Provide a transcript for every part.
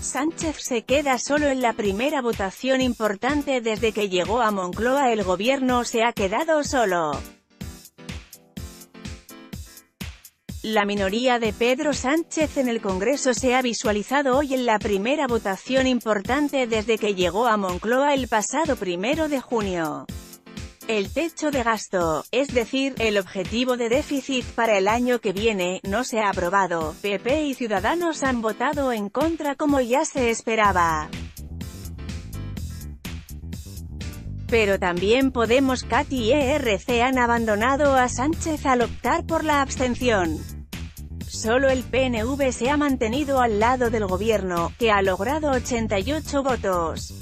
Sánchez se queda solo en la primera votación importante desde que llegó a Moncloa. El gobierno se ha quedado solo. La minoría de Pedro Sánchez en el Congreso se ha visualizado hoy en la primera votación importante desde que llegó a Moncloa el pasado 1 de junio. El techo de gasto, es decir, el objetivo de déficit para el año que viene, no se ha aprobado. PP y Ciudadanos han votado en contra como ya se esperaba. Pero también Podemos, CAT y ERC han abandonado a Sánchez al optar por la abstención. Solo el PNV se ha mantenido al lado del gobierno, que ha logrado 88 votos.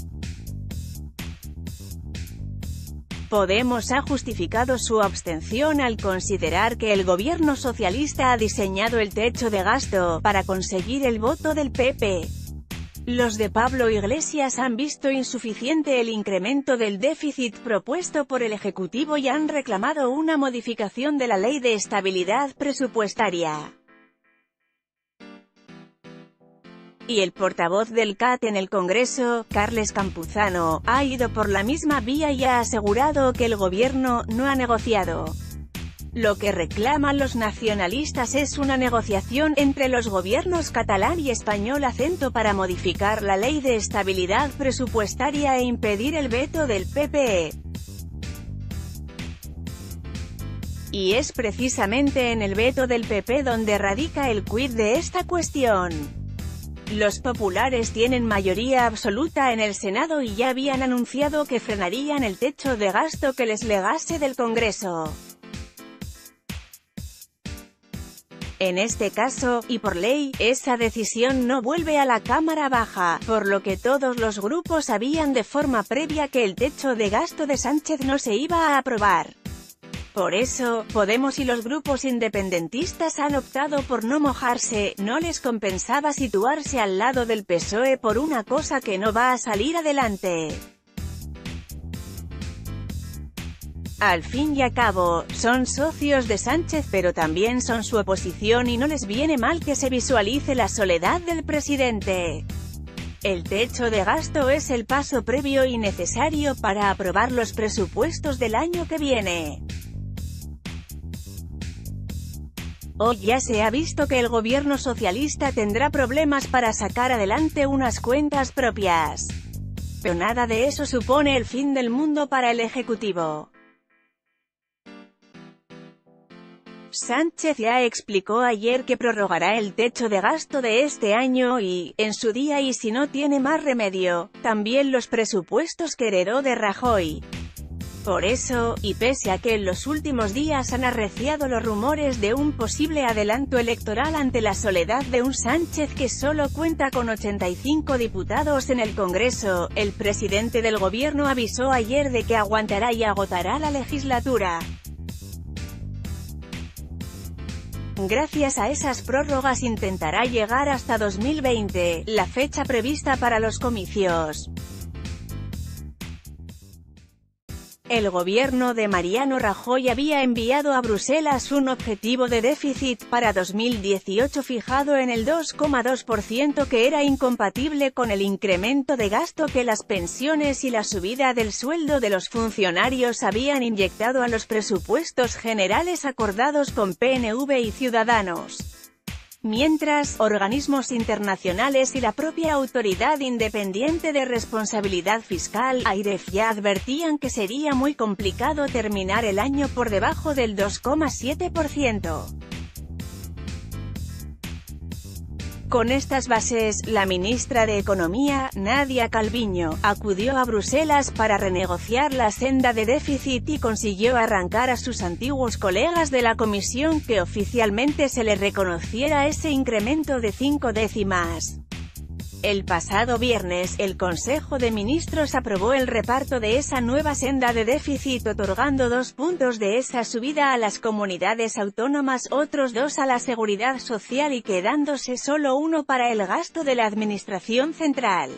Podemos ha justificado su abstención al considerar que el gobierno socialista ha diseñado el techo de gasto para conseguir el voto del PP. Los de Pablo Iglesias han visto insuficiente el incremento del déficit propuesto por el Ejecutivo y han reclamado una modificación de la Ley de Estabilidad Presupuestaria. Y el portavoz del CAT en el Congreso, Carles Campuzano, ha ido por la misma vía y ha asegurado que el gobierno no ha negociado. Lo que reclaman los nacionalistas es una negociación entre los gobiernos catalán y español para modificar la Ley de Estabilidad Presupuestaria e impedir el veto del PP. Y es precisamente en el veto del PP donde radica el quid de esta cuestión. Los populares tienen mayoría absoluta en el Senado y ya habían anunciado que frenarían el techo de gasto que les legase del Congreso. En este caso, y por ley, esa decisión no vuelve a la Cámara Baja, por lo que todos los grupos sabían de forma previa que el techo de gasto de Sánchez no se iba a aprobar. Por eso, Podemos y los grupos independentistas han optado por no mojarse. No les compensaba situarse al lado del PSOE por una cosa que no va a salir adelante. Al fin y al cabo, son socios de Sánchez pero también son su oposición y no les viene mal que se visualice la soledad del presidente. El techo de gasto es el paso previo y necesario para aprobar los presupuestos del año que viene. Hoy ya se ha visto que el gobierno socialista tendrá problemas para sacar adelante unas cuentas propias. Pero nada de eso supone el fin del mundo para el Ejecutivo. Sánchez ya explicó ayer que prorrogará el techo de gasto de este año y, en su día y si no tiene más remedio, también los presupuestos que heredó de Rajoy. Por eso, y pese a que en los últimos días han arreciado los rumores de un posible adelanto electoral ante la soledad de un Sánchez que solo cuenta con 85 diputados en el Congreso, el presidente del gobierno avisó ayer de que aguantará y agotará la legislatura. Gracias a esas prórrogas intentará llegar hasta 2020, la fecha prevista para los comicios. El gobierno de Mariano Rajoy había enviado a Bruselas un objetivo de déficit para 2018 fijado en el 2,2% que era incompatible con el incremento de gasto que las pensiones y la subida del sueldo de los funcionarios habían inyectado a los presupuestos generales acordados con PNV y Ciudadanos. Mientras, organismos internacionales y la propia Autoridad Independiente de Responsabilidad Fiscal, AIREF, ya advertían que sería muy complicado terminar el año por debajo del 2,7%. Con estas bases, la ministra de Economía, Nadia Calviño, acudió a Bruselas para renegociar la senda de déficit y consiguió arrancar a sus antiguos colegas de la Comisión que oficialmente se les reconociera ese incremento de 5 décimas. El pasado viernes, el Consejo de Ministros aprobó el reparto de esa nueva senda de déficit otorgando 2 puntos de esa subida a las comunidades autónomas, otros 2 a la Seguridad Social y quedándose solo 1 para el gasto de la Administración Central.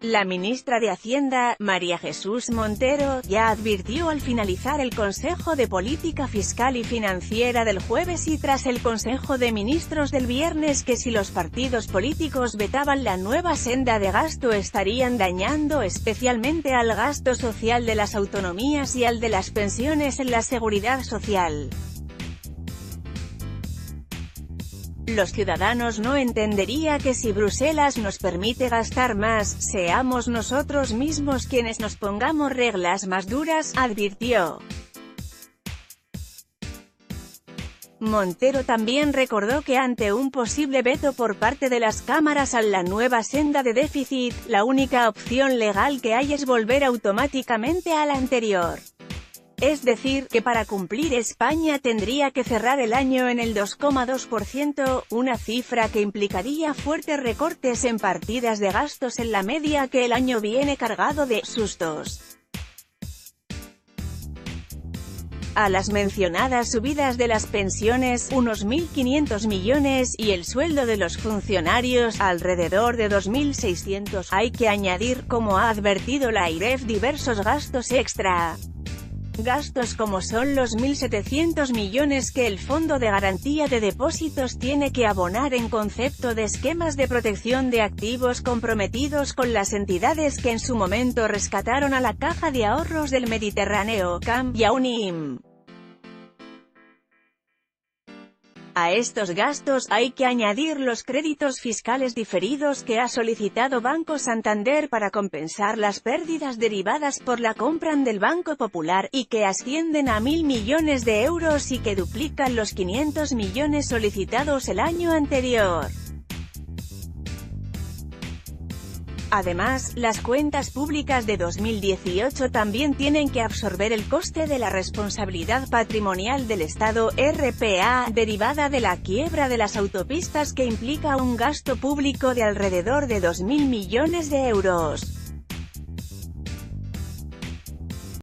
La ministra de Hacienda, María Jesús Montero, ya advirtió al finalizar el Consejo de Política Fiscal y Financiera del jueves y tras el Consejo de Ministros del viernes que si los partidos políticos vetaban la nueva senda de gasto estarían dañando especialmente al gasto social de las autonomías y al de las pensiones en la seguridad social. Los ciudadanos no entendería que si Bruselas nos permite gastar más, seamos nosotros mismos quienes nos pongamos reglas más duras, advirtió. Montero también recordó que ante un posible veto por parte de las cámaras a la nueva senda de déficit, la única opción legal que hay es volver automáticamente a la anterior. Es decir, que para cumplir España tendría que cerrar el año en el 2,2%, una cifra que implicaría fuertes recortes en partidas de gastos en la media que el año viene cargado de sustos. A las mencionadas subidas de las pensiones, unos 1.500 millones, y el sueldo de los funcionarios, alrededor de 2.600, hay que añadir, como ha advertido la AIREF, diversos gastos extra. Gastos como son los 1.700 millones que el Fondo de Garantía de Depósitos tiene que abonar en concepto de esquemas de protección de activos comprometidos con las entidades que en su momento rescataron a la Caja de Ahorros del Mediterráneo, CAM, y a UNIM. A estos gastos, hay que añadir los créditos fiscales diferidos que ha solicitado Banco Santander para compensar las pérdidas derivadas por la compra del Banco Popular, y que ascienden a 1.000 millones de euros y que duplican los 500 millones solicitados el año anterior. Además, las cuentas públicas de 2018 también tienen que absorber el coste de la responsabilidad patrimonial del Estado, RPA, derivada de la quiebra de las autopistas que implica un gasto público de alrededor de 2.000 millones de euros.